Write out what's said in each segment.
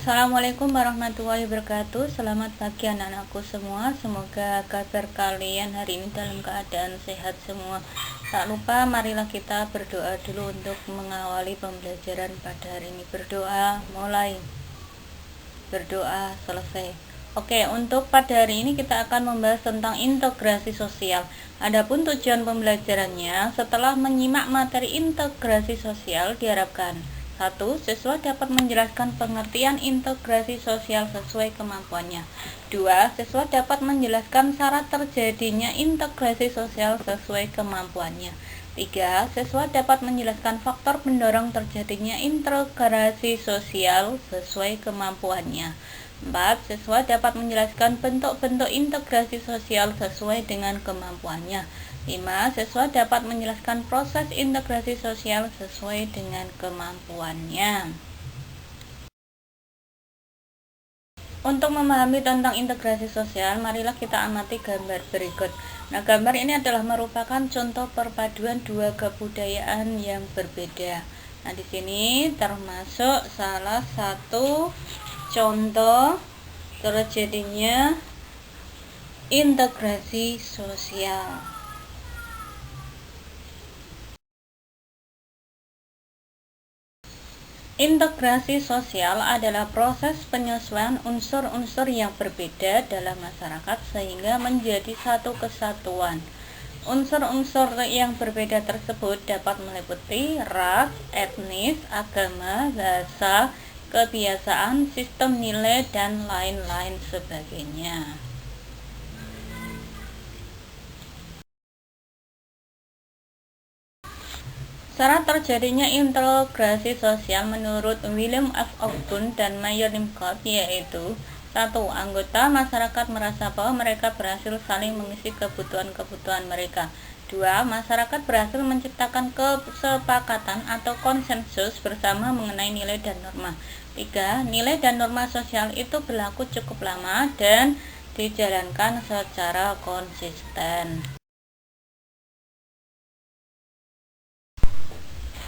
Assalamualaikum warahmatullahi wabarakatuh. Selamat pagi anak-anakku semua. Semoga kabar kalian hari ini dalam keadaan sehat semua. Tak lupa marilah kita berdoa dulu untuk mengawali pembelajaran pada hari ini. Berdoa mulai, berdoa selesai. Oke, untuk pada hari ini kita akan membahas tentang integrasi sosial. Adapun tujuan pembelajarannya, setelah menyimak materi integrasi sosial diharapkan: 1. Siswa dapat menjelaskan pengertian integrasi sosial sesuai kemampuannya. 2. Siswa dapat menjelaskan syarat terjadinya integrasi sosial sesuai kemampuannya. 3. Siswa dapat menjelaskan faktor pendorong terjadinya integrasi sosial sesuai kemampuannya. 4. Siswa dapat menjelaskan bentuk-bentuk integrasi sosial sesuai dengan kemampuannya. 5. Siswa dapat menjelaskan proses integrasi sosial sesuai dengan kemampuannya. Untuk memahami tentang integrasi sosial, marilah kita amati gambar berikut. Nah, gambar ini adalah merupakan contoh perpaduan dua kebudayaan yang berbeda. Nah, di sini termasuk salah satu contoh terjadinya integrasi sosial. Integrasi sosial adalah proses penyesuaian unsur-unsur yang berbeda dalam masyarakat sehingga menjadi satu kesatuan. Unsur-unsur yang berbeda tersebut dapat meliputi ras, etnis, agama, bahasa, kebiasaan, sistem nilai, dan lain-lain sebagainya. Syarat terjadinya integrasi sosial menurut William F. Ogden dan Mayer Limcott yaitu: 1. Anggota masyarakat merasa bahwa mereka berhasil saling mengisi kebutuhan-kebutuhan mereka. 2. Masyarakat berhasil menciptakan kesepakatan atau konsensus bersama mengenai nilai dan norma. 3. Nilai dan norma sosial itu berlaku cukup lama dan dijalankan secara konsisten.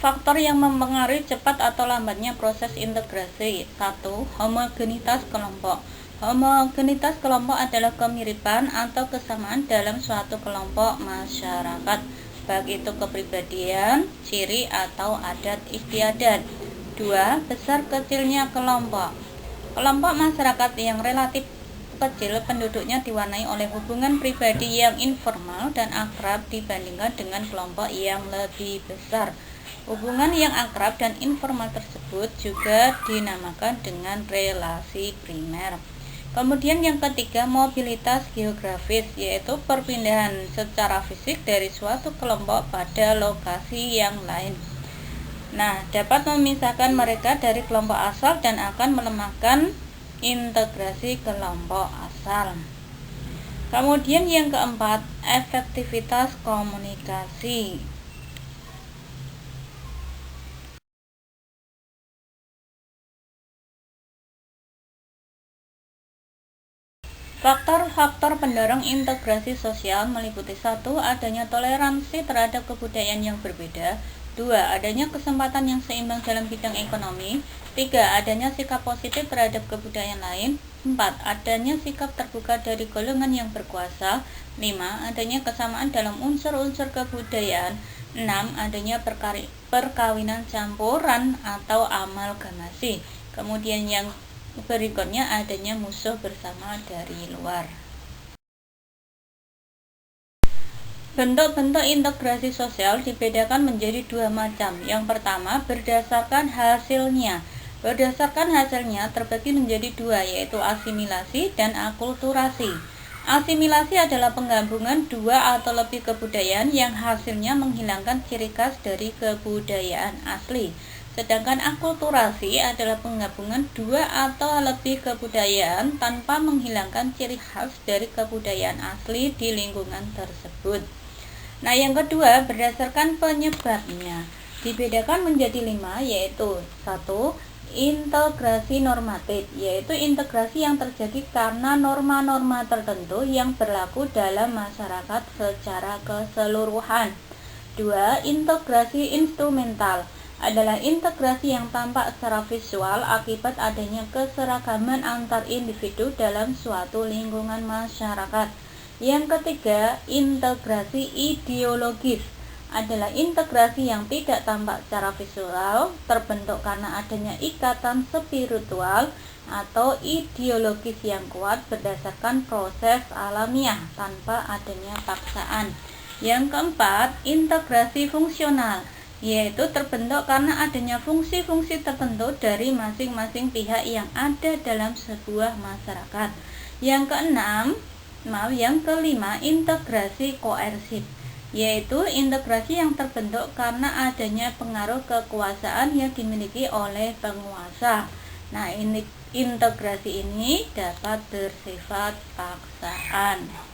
Faktor yang mempengaruhi cepat atau lambatnya proses integrasi. 1. Homogenitas kelompok. Homogenitas kelompok adalah kemiripan atau kesamaan dalam suatu kelompok masyarakat, baik itu kepribadian, ciri, atau adat istiadat. 2. Besar kecilnya kelompok. Kelompok masyarakat yang relatif kecil penduduknya diwarnai oleh hubungan pribadi yang informal dan akrab dibandingkan dengan kelompok yang lebih besar. Hubungan yang akrab dan informal tersebut juga dinamakan dengan relasi primer. Kemudian yang ketiga, mobilitas geografis, yaitu perpindahan secara fisik dari suatu kelompok pada lokasi yang lain. Nah, dapat memisahkan mereka dari kelompok asal dan akan melemahkan integrasi kelompok asal. Kemudian yang keempat, efektivitas komunikasi. Faktor-faktor pendorong integrasi sosial meliputi: 1. Adanya toleransi terhadap kebudayaan yang berbeda. 2. Adanya kesempatan yang seimbang dalam bidang ekonomi. 3. Adanya sikap positif terhadap kebudayaan lain. 4. Adanya sikap terbuka dari golongan yang berkuasa. 5. Adanya kesamaan dalam unsur-unsur kebudayaan. 6. Adanya perkawinan campuran atau amalgamasi. Kemudian yang berikutnya, adanya musuh bersama dari luar. Bentuk-bentuk integrasi sosial dibedakan menjadi dua macam. Yang pertama, berdasarkan hasilnya. Berdasarkan hasilnya terbagi menjadi dua, yaitu asimilasi dan akulturasi. Asimilasi adalah penggabungan dua atau lebih kebudayaan yang hasilnya menghilangkan ciri khas dari kebudayaan asli. Sedangkan akulturasi adalah penggabungan dua atau lebih kebudayaan tanpa menghilangkan ciri khas dari kebudayaan asli di lingkungan tersebut. Nah, yang kedua, berdasarkan penyebabnya dibedakan menjadi 5, yaitu 1. Integrasi normatif, yaitu integrasi yang terjadi karena norma-norma tertentu yang berlaku dalam masyarakat secara keseluruhan. 2. Integrasi instrumental adalah integrasi yang tampak secara visual akibat adanya keseragaman antar individu dalam suatu lingkungan masyarakat. Yang ketiga, integrasi ideologis adalah integrasi yang tidak tampak secara visual, terbentuk karena adanya ikatan spiritual atau ideologis yang kuat berdasarkan proses alamiah tanpa adanya paksaan. Yang keempat, integrasi fungsional, yaitu terbentuk karena adanya fungsi-fungsi tertentu dari masing-masing pihak yang ada dalam sebuah masyarakat. Yang kelima, integrasi koersif, yaitu integrasi yang terbentuk karena adanya pengaruh kekuasaan yang dimiliki oleh penguasa. Nah, integrasi ini dapat bersifat paksaan.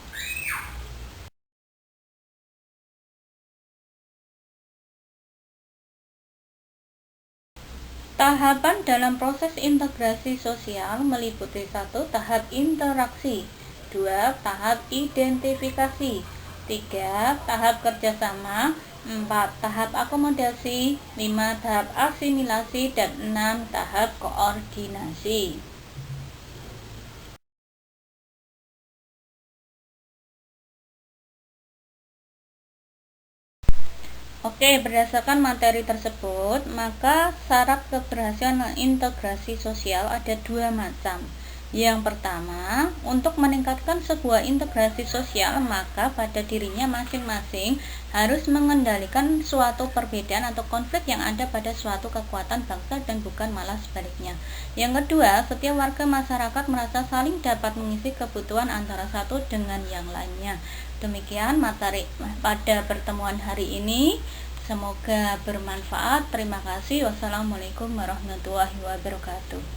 Tahapan dalam proses integrasi sosial meliputi 1. Tahap interaksi, 2. Tahap identifikasi, 3. Tahap kerjasama, 4. Tahap akomodasi, 5. Tahap asimilasi, dan 6. Tahap koordinasi. Oke, berdasarkan materi tersebut, maka syarat keberhasilan integrasi sosial ada 2 macam. Yang pertama, untuk meningkatkan sebuah integrasi sosial, maka pada dirinya masing-masing harus mengendalikan suatu perbedaan atau konflik yang ada pada suatu kekuatan bangsa dan bukan malah sebaliknya. Yang kedua, setiap warga masyarakat merasa saling dapat mengisi kebutuhan antara satu dengan yang lainnya. Demikian materi pada pertemuan hari ini. Semoga bermanfaat. Terima kasih. Wassalamualaikum warahmatullahi wabarakatuh.